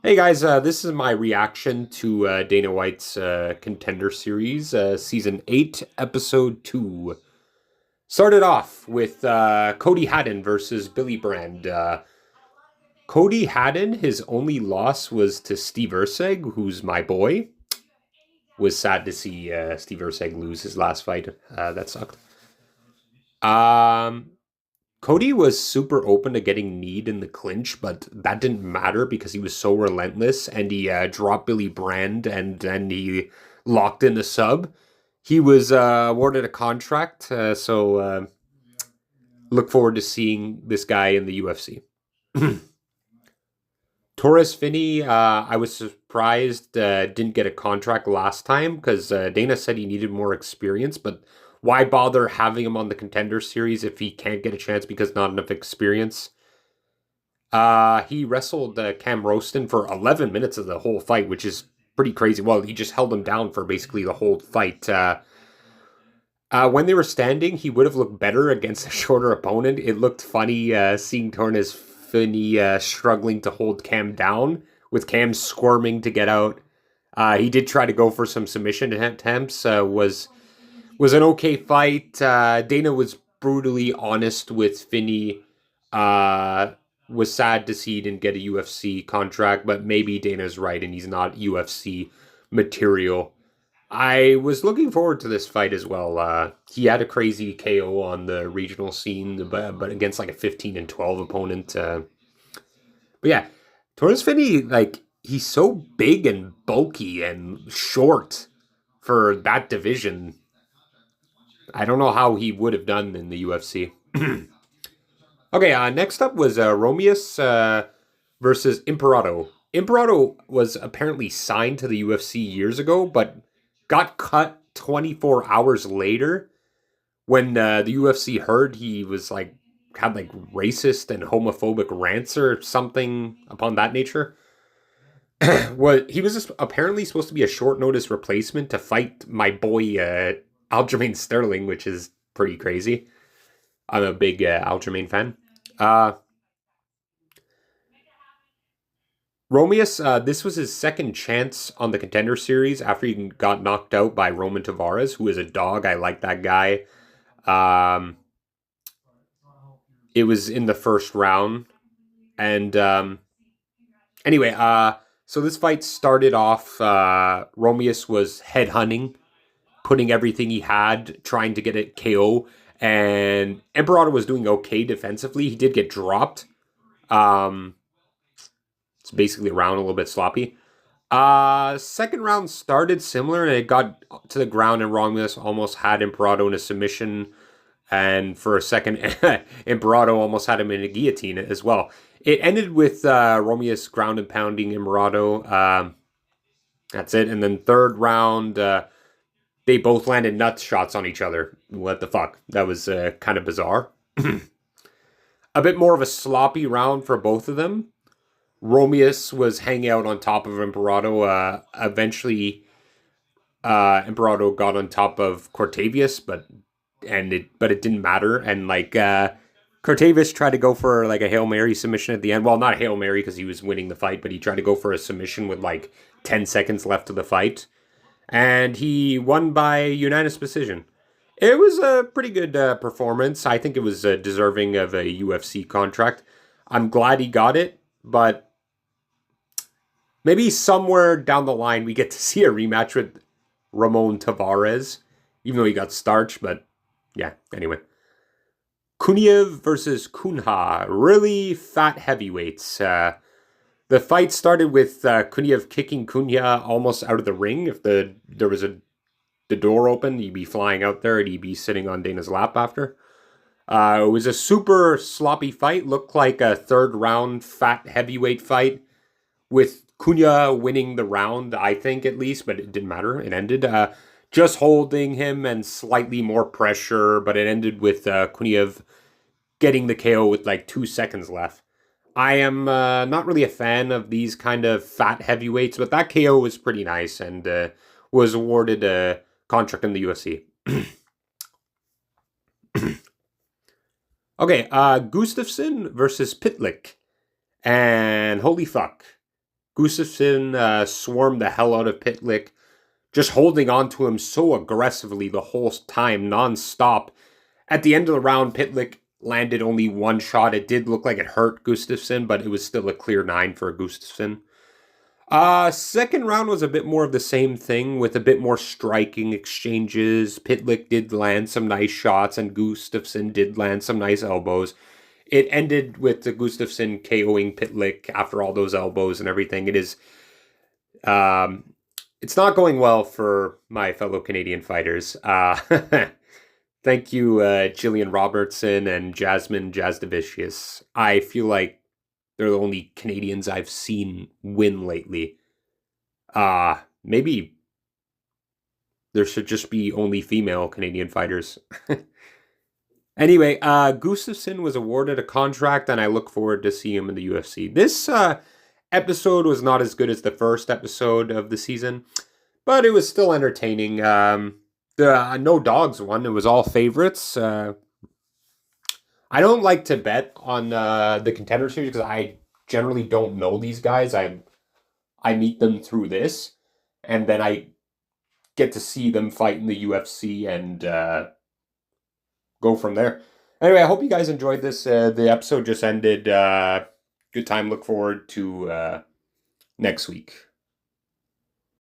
Hey guys, this is my reaction to Dana White's Contender series, season 8, episode 2. Started off with Cody Haddon versus Billy Brand. Cody Haddon, his only loss was to Steve Erceg, who's my boy. Was sad to see Steve Erceg lose his last fight. That sucked. Um, Cody was super open to getting kneed in the clinch, but that didn't matter because he was so relentless and he dropped Billy Brand and then he locked in the sub. He was awarded a contract, so look forward to seeing this guy in the UFC. Torres Finney, I was surprised didn't get a contract last time because Dana said he needed more experience, but why bother having him on the Contender series if he can't get a chance because not enough experience? He wrestled Cam Roston for 11 minutes of the whole fight, which is pretty crazy. Well, he just held him down for basically the whole fight. When they were standing, he would have looked better against a shorter opponent. It looked funny seeing Torres Finney struggling to hold Cam down, with Cam squirming to get out. He did try to go for some submission attempts. Was an okay fight. Dana was brutally honest with Finney. Was sad to see he didn't get a UFC contract, but maybe Dana's right and he's not UFC material. I was looking forward to this fight as well. He had a crazy KO on the regional scene, but against like a 15 and 12 opponent. But yeah, Torres Finney, like, he's so big and bulky and short for that division. I don't know how he would have done in the UFC. Okay, next up was Romeus versus Imperato. Imperato was apparently signed to the UFC years ago, but got cut 24 hours later when the UFC heard he was like had like racist and homophobic rants or something upon that nature. What he was just apparently supposed to be a short notice replacement to fight my boy Aljamain Sterling, which is pretty crazy. I'm a big Aljamain fan. Uh, Romeus, this was his second chance on the Contender Series after he got knocked out by Roman Tavares, who is a dog. I like that guy. Um, it was in the first round, and anyway, so this fight started off. Romeus was headhunting, putting everything he had, trying to get it KO, and Emperor was doing okay defensively. He did get dropped. Um, it's basically a round a little bit sloppy. Second round started similar, and it got to the ground, and Romulus almost had Imperato in a submission, and for a second, Imperato almost had him in a guillotine as well. It ended with Romulus ground and pounding Imperato. That's it, and then third round, they both landed nut shots on each other. What the fuck? That was kind of bizarre. A bit more of a sloppy round for both of them. Romeus was hanging out on top of Imperato. Eventually, Imperato got on top of Cortavius, but it didn't matter. And like Cortavius tried to go for like a Hail Mary submission at the end. Well, not Hail Mary because he was winning the fight, but he tried to go for a submission with like 10 seconds left of the fight, and he won by unanimous decision. It was a pretty good performance. I think it was deserving of a UFC contract. I'm glad he got it, but maybe somewhere down the line we get to see a rematch with Ramon Tavares, even though he got starched. But yeah, anyway. Kuniev versus Kunha, really fat heavyweights. The fight started with Kuniev kicking Kunya almost out of the ring. If there was the door open, he'd be flying out there and he'd be sitting on Dana's lap after. It was a super sloppy fight. Looked like a third round fat heavyweight fight with Cunha winning the round, I think at least, but it didn't matter. It ended just holding him and slightly more pressure, but it ended with Cunha getting the KO with like 2 seconds left. I am not really a fan of these kind of fat heavyweights, but that KO was pretty nice and was awarded a contract in the UFC. Okay, Gustafsson versus Pitlick. And holy fuck. Gustafsson swarmed the hell out of Pitlick, just holding on to him so aggressively the whole time, nonstop. At the end of the round, Pitlick landed only one shot. It did look like it hurt Gustafsson, but it was still a clear 9 for Gustafsson. Second round was a bit more of the same thing with a bit more striking exchanges. Pitlick did land some nice shots and Gustafsson did land some nice elbows. It ended with the Gustafsson KOing Pitlick after all those elbows and everything. It's not going well for my fellow Canadian fighters. Thank you, Jillian Robertson and Jasmine Jasdavicius. I feel like they're the only Canadians I've seen win lately. Maybe there should just be only female Canadian fighters. Anyway, Gustafsson was awarded a contract, and I look forward to seeing him in the UFC. This episode was not as good as the first episode of the season, but it was still entertaining. The No Dogs won. It was all favorites. I don't like to bet on the Contender series because I generally don't know these guys. I meet them through this, and then I get to see them fight in the UFC and go from there. Anyway, I hope you guys enjoyed this. The episode just ended. Good time. Look forward to next week.